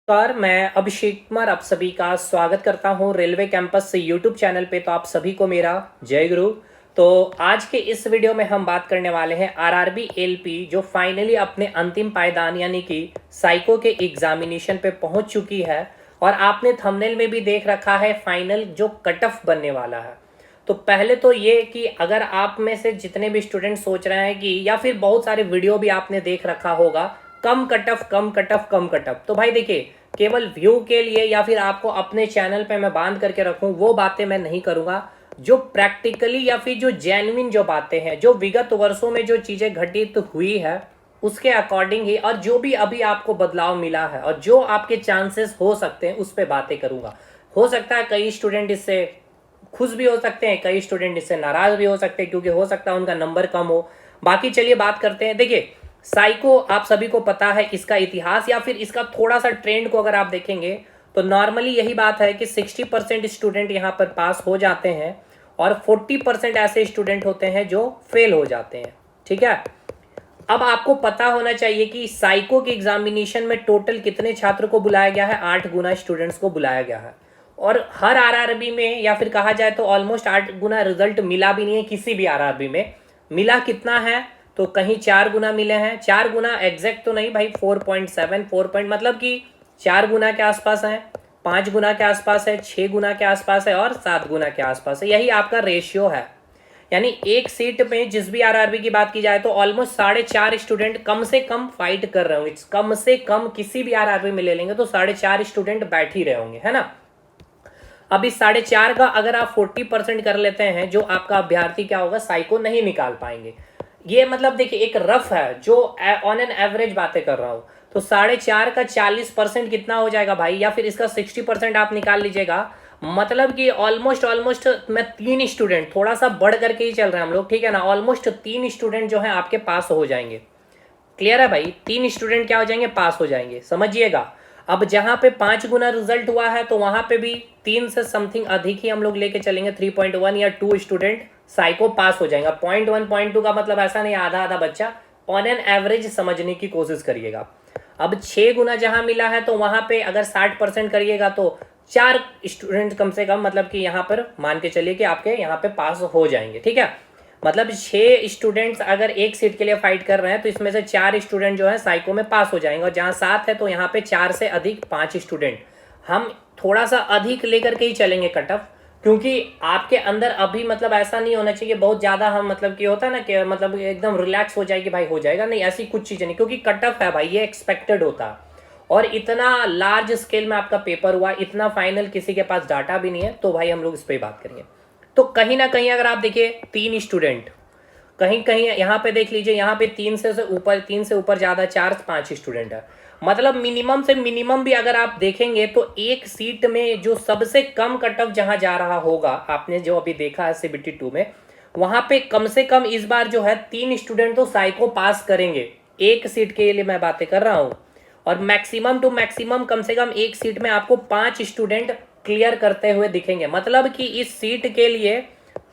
नमस्कार, मैं अभिषेक कुमार आप सभी का स्वागत करता हूं रेलवे कैंपस से यूट्यूब चैनल पे। तो आप सभी को मेरा जय गुरु। तो आज के इस वीडियो में हम बात करने वाले हैं आरआरबी एलपी जो फाइनली अपने अंतिम पायदान यानी कि साइको के एग्जामिनेशन पे पहुंच चुकी है। और आपने थंबनेल में भी देख रखा है फाइनल जो कट ऑफ बनने वाला है। तो पहले तो ये कि अगर आप में से जितने भी स्टूडेंट सोच रहे हैं कि या फिर बहुत सारे वीडियो भी आपने देख रखा होगा कम कट ऑफ कम कट ऑफ कम कट ऑफ, तो भाई देखिए केवल व्यू के लिए या फिर आपको अपने चैनल पे मैं बांध करके रखूं वो बातें मैं नहीं करूंगा। जो प्रैक्टिकली या फिर जो जेन्युइन जो बातें हैं जो विगत वर्षों में जो चीजें घटित हुई है उसके अकॉर्डिंग ही और जो भी अभी आपको बदलाव मिला है और जो आपके चांसेस हो सकते हैं उस पर बातें करूंगा। हो सकता है कई स्टूडेंट इससे खुश भी हो सकते हैं, कई स्टूडेंट इससे नाराज भी हो सकते हैं क्योंकि हो सकता है उनका नंबर कम हो। बाकी चलिए बात करते हैं। देखिए साइको आप सभी को पता है इसका इतिहास या फिर इसका थोड़ा सा ट्रेंड को अगर आप देखेंगे तो नॉर्मली यही बात है कि 60% स्टूडेंट यहाँ पर पास हो जाते हैं और 40% ऐसे स्टूडेंट होते हैं जो फेल हो जाते हैं। ठीक है, अब आपको पता होना चाहिए कि साइको के एग्जामिनेशन में टोटल कितने छात्र को बुलाया गया है। 8 गुना स्टूडेंट्स को बुलाया गया है और हर आरआरबी में या फिर कहा जाए तो ऑलमोस्ट 8 गुना रिजल्ट मिला भी नहीं है। किसी भी आरआरबी में मिला कितना है तो कहीं 4 गुना मिले हैं। 4 गुना एग्जैक्ट तो नहीं भाई, 4.7 4 पॉइंट मतलब कि 4 गुना के आसपास है, 5 गुना के आसपास है, 6 गुना के आसपास है और 7 गुना के आसपास है। यही आपका रेशियो है। यानी एक सीट में जिस भी आरआरबी की बात की जाए तो ऑलमोस्ट 4.5 स्टूडेंट कम से कम फाइट कर रहे होंगे। कम से कम किसी भी आरआरबी में ले लेंगे तो 4.5 स्टूडेंट बैठ ही रहे होंगे, है ना। अब इस 4.5 का अगर आप 40% कर लेते हैं जो आपका अभ्यर्थी क्या होगा साइको नहीं निकाल पाएंगे। ये मतलब देखिए एक रफ है जो ऑन एन एवरेज बातें कर रहा हूं। तो 4.5 का 40% कितना हो जाएगा भाई, या फिर इसका 60% आप निकाल लीजिएगा। मतलब कि ऑलमोस्ट मैं 3 स्टूडेंट, थोड़ा सा बढ़ करके ही चल रहे हैं हम लोग, ठीक है ना। ऑलमोस्ट 3 स्टूडेंट जो है आपके पास हो जाएंगे। क्लियर है भाई, 3 स्टूडेंट क्या हो जाएंगे, पास हो जाएंगे, समझिएगा। अब जहां पे 5 गुना रिजल्ट हुआ है तो वहां पे भी 3 से समथिंग अधिक ही हम लोग लेके चलेंगे। 3.1 या 2 स्टूडेंट साइको पास हो जाएगा। 0.1 0.2 का मतलब ऐसा नहीं आधा आधा बच्चा, ऑन एन एवरेज समझने की कोशिश करिएगा। अब 6 गुना जहां मिला है तो वहां पे अगर 60% करिएगा तो 4 स्टूडेंट कम से कम, मतलब कि यहाँ पर मान के चलिए कि आपके यहाँ पे पास हो जाएंगे। ठीक है, मतलब 6 स्टूडेंट्स अगर एक सीट के लिए फाइट कर रहे हैं तो इसमें से 4 स्टूडेंट जो है साइको में पास हो जाएंगे। और जहां 7 है तो यहाँ पे 4 से अधिक 5 स्टूडेंट। हम थोड़ा सा अधिक लेकर के ही चलेंगे कट ऑफ, क्योंकि आपके अंदर अभी मतलब ऐसा नहीं होना चाहिए बहुत ज्यादा हम मतलब कि होता है ना कि मतलब एकदम रिलैक्स हो जाएगी भाई हो जाएगा, नहीं ऐसी कुछ चीजें नहीं। क्योंकि कट ऑफ है भाई, ये एक्सपेक्टेड होता है और इतना लार्ज स्केल में आपका पेपर हुआ, इतना फाइनल किसी के पास डाटा भी नहीं है। तो भाई हम लोग इस पर बात करेंगे। तो कहीं ना कहीं अगर आप देखिए 3 स्टूडेंट, कहीं कहीं यहाँ पे देख लीजिए, यहाँ पे 3 से ऊपर ज्यादा 4-5 स्टूडेंट है। मतलब मिनिमम से मिनिमम भी अगर आप देखेंगे तो एक सीट में जो सबसे कम कट ऑफ जहां जा रहा होगा, आपने जो अभी देखा है सीबीटी 2 में, वहां पे कम से कम इस बार जो है 3 स्टूडेंट तो साइको पास करेंगे। एक सीट के लिए मैं बातें कर रहा हूं। और मैक्सिमम टू मैक्सिमम कम से कम एक सीट में आपको 5 स्टूडेंट क्लियर करते हुए दिखेंगे। मतलब कि इस सीट के लिए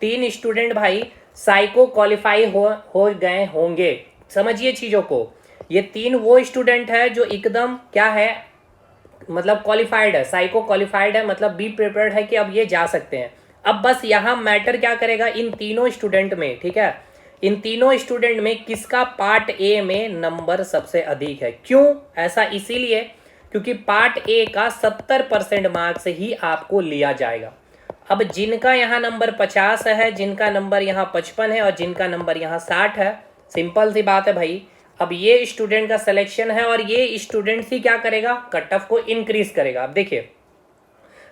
3 स्टूडेंट भाई साइको क्वालिफाई हो गए होंगे। समझिए चीजों को, ये 3 वो स्टूडेंट है जो एकदम क्या है, मतलब क्वालिफाइड है, साइको क्वालिफाइड है, मतलब बी प्रिपेयर्ड है कि अब ये जा सकते हैं। अब बस यहाँ मैटर क्या करेगा इन तीनों स्टूडेंट में, ठीक है, इन तीनों स्टूडेंट में किसका पार्ट ए में नंबर सबसे अधिक है। क्यों ऐसा, इसीलिए क्योंकि पार्ट ए का 70% मार्क्स ही आपको लिया जाएगा। अब जिनका यहाँ नंबर 50 है, जिनका नंबर यहाँ 55 है और जिनका नंबर यहाँ 60 है, सिंपल सी बात है भाई, अब ये स्टूडेंट का सिलेक्शन है और ये स्टूडेंट ही क्या करेगा, कट ऑफ को इंक्रीज करेगा। अब देखिए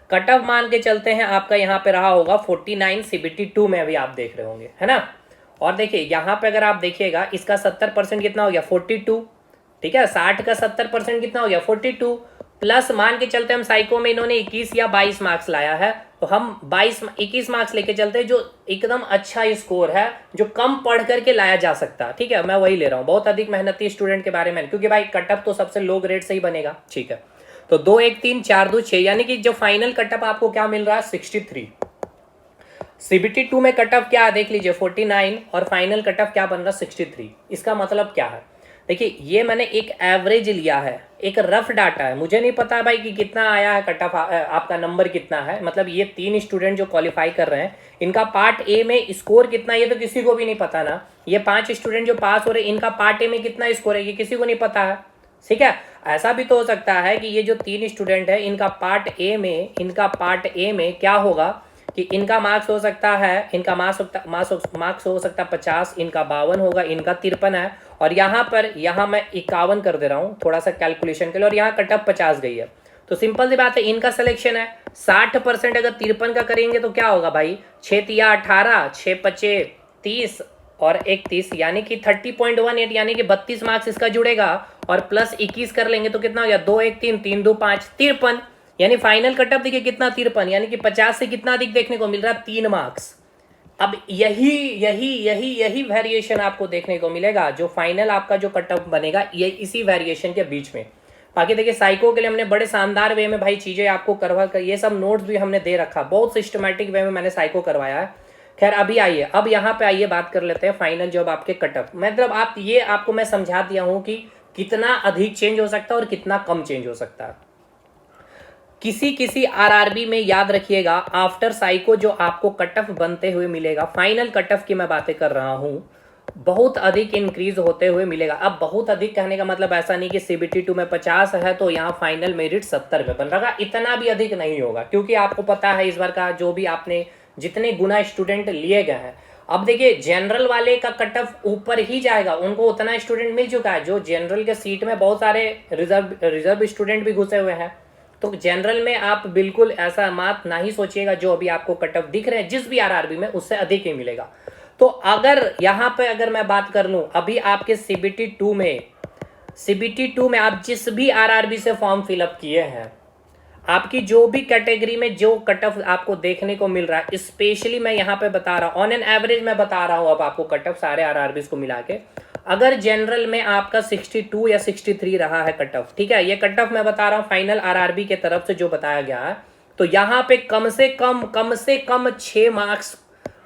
कट ऑफ मान के चलते हैं आपका यहाँ पे रहा होगा 49 सीबीटी 2 में, अभी आप देख रहे होंगे, है ना। और देखिए यहाँ पे अगर आप देखिएगा इसका 70% कितना हो गया 42, ठीक है। 60 का 70% कितना हो गया 42, प्लस मान के चलते हम साइको में इन्होंने 21 या 22 मार्क्स लाया है तो हम 21 मार्क्स लेके चलते हैं जो एकदम अच्छा स्कोर है, जो कम पढ़ करके लाया जा सकता है। ठीक है, मैं वही ले रहा हूँ बहुत अधिक मेहनती स्टूडेंट के बारे में, क्योंकि भाई कट ऑफ तो सबसे लो ग्रेड से ही बनेगा। ठीक है, तो 2 1 3 4 2 6 यानी कि जो फाइनल कट ऑफ आपको क्या मिल रहा है 63। सीबीटी 2 में कट ऑफ क्या है देख लीजिए 49 और फाइनल कट ऑफ क्या बन रहा है 63। इसका मतलब क्या है, देखिए ये मैंने एक एवरेज लिया है, एक रफ डाटा है, मुझे नहीं पता भाई कि कितना आया है कट ऑफ, आपका नंबर कितना है। मतलब ये 3 स्टूडेंट जो क्वालिफाई कर रहे हैं इनका पार्ट ए में स्कोर कितना है ये तो किसी को भी नहीं पता ना। ये 5 स्टूडेंट जो पास हो रहे हैं इनका पार्ट ए में कितना स्कोर है ये किसी को नहीं पता है। ठीक है, ऐसा भी तो हो सकता है कि ये जो 3 स्टूडेंट है इनका पार्ट ए में क्या होगा कि इनका मार्क्स हो सकता है, इनका मार्क्स हो सकता है 50, इनका 52 होगा, इनका 53 है, और यहाँ मैं 51 कर दे रहा हूँ थोड़ा सा कैलकुलेशन के लिए, और यहाँ कटअप 50 गई है। तो सिंपल सी बात है, इनका सिलेक्शन है 60%। अगर 53 का करेंगे तो क्या होगा भाई, 6 तिया 18, 6 पचे 30 और 31, यानी कि 30.18, यानी कि 32 मार्क्स इसका जुड़ेगा, और प्लस 21 कर लेंगे तो कितना हो गया, 2 1 3 3 2 5 53, यानी फाइनल कटअप देखिए कितना 53, यानी कि 50 से कितना अधिक देखने को मिल रहा है, 3 मार्क्स। अब यही वेरिएशन आपको देखने को मिलेगा, जो फाइनल आपका जो कटअप बनेगा ये इसी वेरिएशन के बीच में। बाकी देखिए साइको के लिए हमने बड़े शानदार वे में भाई चीज़ें आपको करवा कर, ये सब नोट्स भी हमने दे रखा, बहुत सिस्टमैटिक वे में मैंने साइको करवाया है। खैर अभी आइए, अब यहाँ पे आइए बात कर लेते हैं फाइनल जब आपके कटअप, मतलब आप ये आपको मैं समझा दिया हूँ कि कितना अधिक चेंज हो सकता है और कितना कम चेंज हो सकता है। किसी आरआरबी में याद रखिएगा, आफ्टर साइको जो आपको कटअफ बनते हुए मिलेगा, फाइनल कटअफ की मैं बातें कर रहा हूं, बहुत अधिक इंक्रीज होते हुए मिलेगा। अब बहुत अधिक कहने का मतलब ऐसा नहीं कि CBT2 में 50 है तो यहाँ फाइनल मेरिट 70 में बन रहा, इतना भी अधिक नहीं होगा, क्योंकि आपको पता है इस बार का जो भी आपने जितने गुना स्टूडेंट लिए गए हैं। अब देखिए जनरल वाले का कटअफ ऊपर ही जाएगा, उनको उतना स्टूडेंट मिल चुका है, जो जनरल के सीट में बहुत सारे रिजर्व स्टूडेंट भी घुसे हुए हैं। तो जनरल में आप बिल्कुल ऐसा मत ना ही सोचिएगा, जो अभी आपको कटअफ दिख रहे हैं जिस भी आरआरबी में उससे अधिक ही मिलेगा। तो अगर यहाँ पे अगर मैं बात कर लूँ, अभी आपके CBT2 में आप जिस भी आरआरबी से फॉर्म फिलअप किए हैं, आपकी जो भी कैटेगरी में जो कटअफ आपको देखने को मिल रहा है, स्पेशली मैं यहाँ पे बता रहा हूँ, ऑन एन एवरेज मैं बता रहा हूँ अब आपको कटअफ सारे आरआरबीज को मिला के। अगर जनरल में आपका 62 या 63 रहा है कटअफ, ठीक है, ये कटअफ मैं बता रहा हूँ फाइनल आरआरबी के तरफ से जो बताया गया है, तो यहाँ पे कम से कम 6 मार्क्स,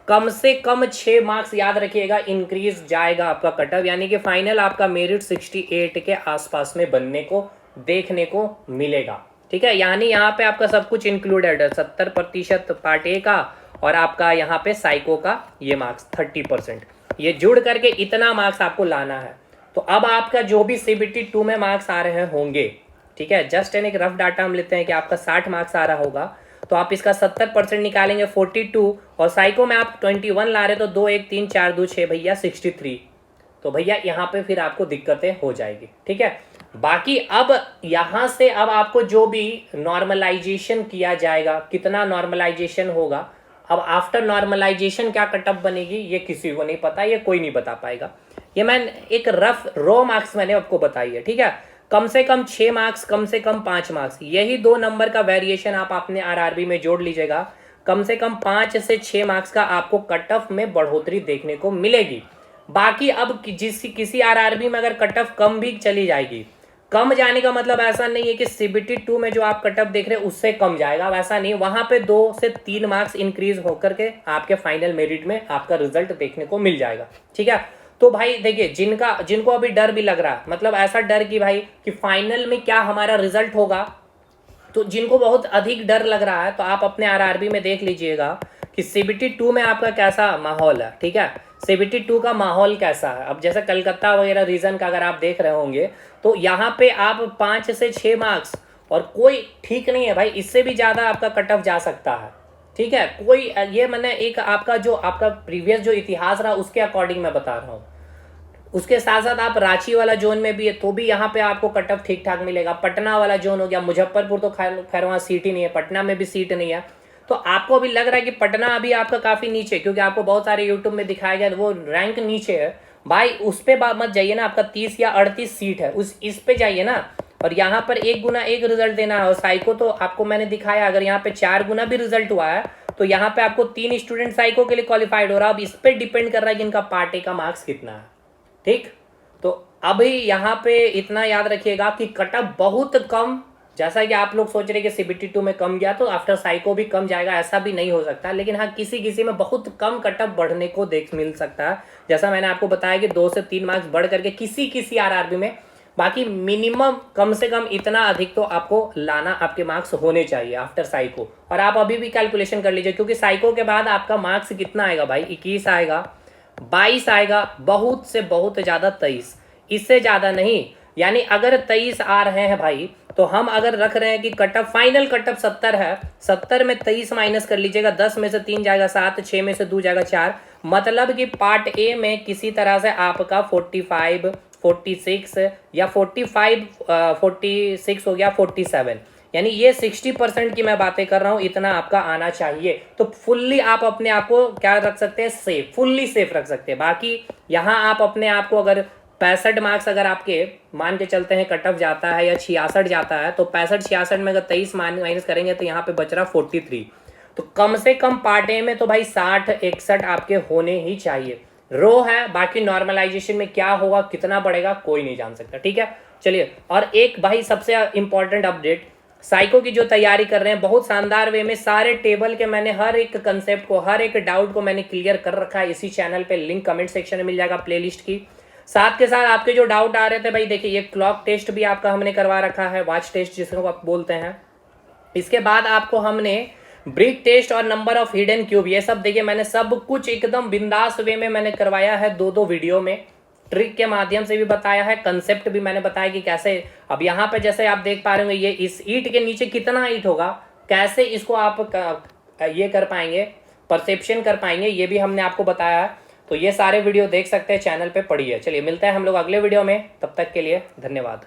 कम से कम 6 मार्क्स याद रखिएगा इंक्रीज जाएगा आपका कटअफ, यानी कि फाइनल आपका मेरिट 68 के आसपास में बनने को देखने को मिलेगा। ठीक है, यानी यहाँ पे आपका सब कुछ इंक्लूडेड है, 70% पार्ट ए का, और आपका यहाँ पे साइको का ये मार्क्स 30%, ये जुड़ करके इतना मार्क्स आपको लाना है। तो अब आपका जो भी CBT2 में मार्क्स आ रहे होंगे, ठीक है, जस्ट एक रफ डाटा हम लेते हैं कि आपका 60 मार्क्स आ रहा होगा, तो आप इसका 70% निकालेंगे 42, और साइको में आप 21 ला रहे तो 2 1 3 4 2 6 भैया 63, तो भैया यहाँ पे फिर आपको दिक्कतें हो जाएगी। ठीक है, बाकी अब यहाँ से अब आपको जो भी नॉर्मलाइजेशन किया जाएगा, कितना नॉर्मलाइजेशन होगा, अब आफ्टर नॉर्मलाइजेशन क्या कटअप बनेगी ये किसी को नहीं पता, ये कोई नहीं बता पाएगा। ये मैं एक रफ रो मार्क्स मैंने आपको बताई है। ठीक है, कम से कम 6 मार्क्स, कम से कम 5 मार्क्स, यही 2 नंबर का वेरिएशन आप अपने आरआरबी में जोड़ लीजिएगा। कम से कम 5 से 6 मार्क्स का आपको कटअफ में बढ़ोतरी देखने को मिलेगी। बाकी अब किसी आरआरबी में अगर कटअफ कम भी चली जाएगी, कम जाने का मतलब ऐसा नहीं है कि CBT2 में जो आप कटअप देख रहे हैं उससे कम जाएगा, वैसा नहीं, वहां पे 2 से 3 मार्क्स इंक्रीज होकर के आपके फाइनल मेरिट में आपका रिजल्ट देखने को मिल जाएगा। ठीक है, तो भाई देखिए जिनको अभी डर भी लग रहा है, मतलब ऐसा डर कि भाई कि फाइनल में क्या हमारा रिजल्ट होगा, तो जिनको बहुत अधिक डर लग रहा है तो आप अपने आरआरबी में देख लीजिएगा कि CBT2 में आपका कैसा माहौल है। ठीक है, CBT2 का माहौल कैसा है। अब जैसे कलकत्ता वगैरह रीजन का अगर आप देख रहे होंगे तो यहाँ पे आप 5 से 6 मार्क्स, और कोई ठीक नहीं है भाई, इससे भी ज़्यादा आपका कटअफ जा सकता है। ठीक है, कोई ये मैंने एक आपका प्रीवियस जो इतिहास रहा उसके अकॉर्डिंग मैं बता रहा हूँ। उसके साथ साथ आप रांची वाला जोन में भी है तो भी यहाँ पे आपको कटअफ ठीक ठाक मिलेगा। पटना वाला जोन हो गया, मुजफ्फरपुर तो खैर वहाँ सीट ही नहीं है, पटना में भी सीट नहीं है, तो आपको अभी लग रहा है कि पटना अभी आपका काफ़ी नीचे, क्योंकि आपको बहुत सारे यूट्यूब में दिखाया गया वो रैंक नीचे है भाई, उस पर मत जाइए ना, आपका 30 या 38 सीट है, इस पे जाइए ना। और यहाँ पर 1 गुना 1 रिजल्ट देना है, और साइको तो आपको मैंने दिखाया, अगर यहाँ पे 4 गुना भी रिजल्ट हुआ है तो यहाँ पे आपको 3 स्टूडेंट साइको के लिए क्वालिफाइड हो रहा है। अब इस पर डिपेंड कर रहा है कि इनका पार्ट ए का मार्क्स कितना है। ठीक, तो अभी यहाँ पे इतना याद रखिएगा कि कटअफ बहुत कम जैसा कि आप लोग सोच रहे कि CBT2 में कम गया तो आफ्टर साइको भी कम जाएगा, ऐसा भी नहीं हो सकता। लेकिन हाँ, किसी किसी में बहुत कम कटअप बढ़ने को देख मिल सकता है, जैसा मैंने आपको बताया कि 2 से 3 मार्क्स बढ़ करके किसी किसी आरआरबी में। बाकी मिनिमम कम से कम इतना अधिक तो आपको लाना, आपके मार्क्स होने चाहिए आफ्टर साइको। और आप अभी भी कैलकुलेशन कर लीजिए, क्योंकि साइको के बाद आपका मार्क्स कितना आएगा भाई, 21 आएगा, 22 आएगा, बहुत से बहुत ज़्यादा 23, इससे ज़्यादा नहीं। यानी अगर 23 आ रहे हैं भाई, तो हम अगर रख रहे हैं कि कटअप, फाइनल कटअप 70 है, 70 में 23 माइनस कर लीजिएगा, 10 में से 3 जाएगा 7, 6 में से 2 जाएगा 4, मतलब कि पार्ट ए में किसी तरह से आपका 45, 46 या 45, 46 हो गया 47, यानी ये 60% की मैं बातें कर रहा हूं, इतना आपका आना चाहिए। तो फुल्ली आप अपने आप को क्या रख सकते हैं, सेफ, फुल्ली सेफ रख सकते हैं। बाकी यहाँ आप अपने आप को अगर 65 मार्क्स अगर आपके मान के चलते हैं कट ऑफ जाता है या 66 जाता है, तो 65-66 में अगर 23 माइनस करेंगे तो यहाँ पे बच रहा 43। तो कम से कम पार्ट ए में तो भाई 60-61 आपके होने ही चाहिए। रो है, बाकी नॉर्मलाइजेशन में क्या होगा, कितना बढ़ेगा, कोई नहीं जान सकता। ठीक है, चलिए। और एक भाई सबसे इंपॉर्टेंट अपडेट, साइको की जो तैयारी कर रहे हैं बहुत शानदार वे में, सारे टेबल के मैंने हर एक कंसेप्ट को, हर एक डाउट को मैंने क्लियर कर रखा है इसी चैनल पे, लिंक कमेंट सेक्शन में मिल जाएगा प्लेलिस्ट की। साथ के साथ आपके जो डाउट आ रहे थे भाई, देखिए ये क्लॉक टेस्ट भी आपका हमने करवा रखा है, वॉच टेस्ट जिसको आप बोलते हैं। इसके बाद आपको हमने ब्रिक टेस्ट और नंबर ऑफ हिडन क्यूब, ये सब देखिए मैंने सब कुछ एकदम बिंदास वे में मैंने करवाया है, 2-2 वीडियो में, ट्रिक के माध्यम से भी बताया है, कंसेप्ट भी मैंने बताया कि कैसे। अब यहाँ पे जैसे आप देख पा रहे होंगे, ये इस ईंट के नीचे कितना ईंट होगा, कैसे इसको आप ये कर पाएंगे, परसेप्शन कर पाएंगे, ये भी हमने आपको बताया है। तो ये सारे वीडियो देख सकते हैं, चैनल पे पढ़िए। चलिए मिलते हैं हम लोग अगले वीडियो में, तब तक के लिए धन्यवाद।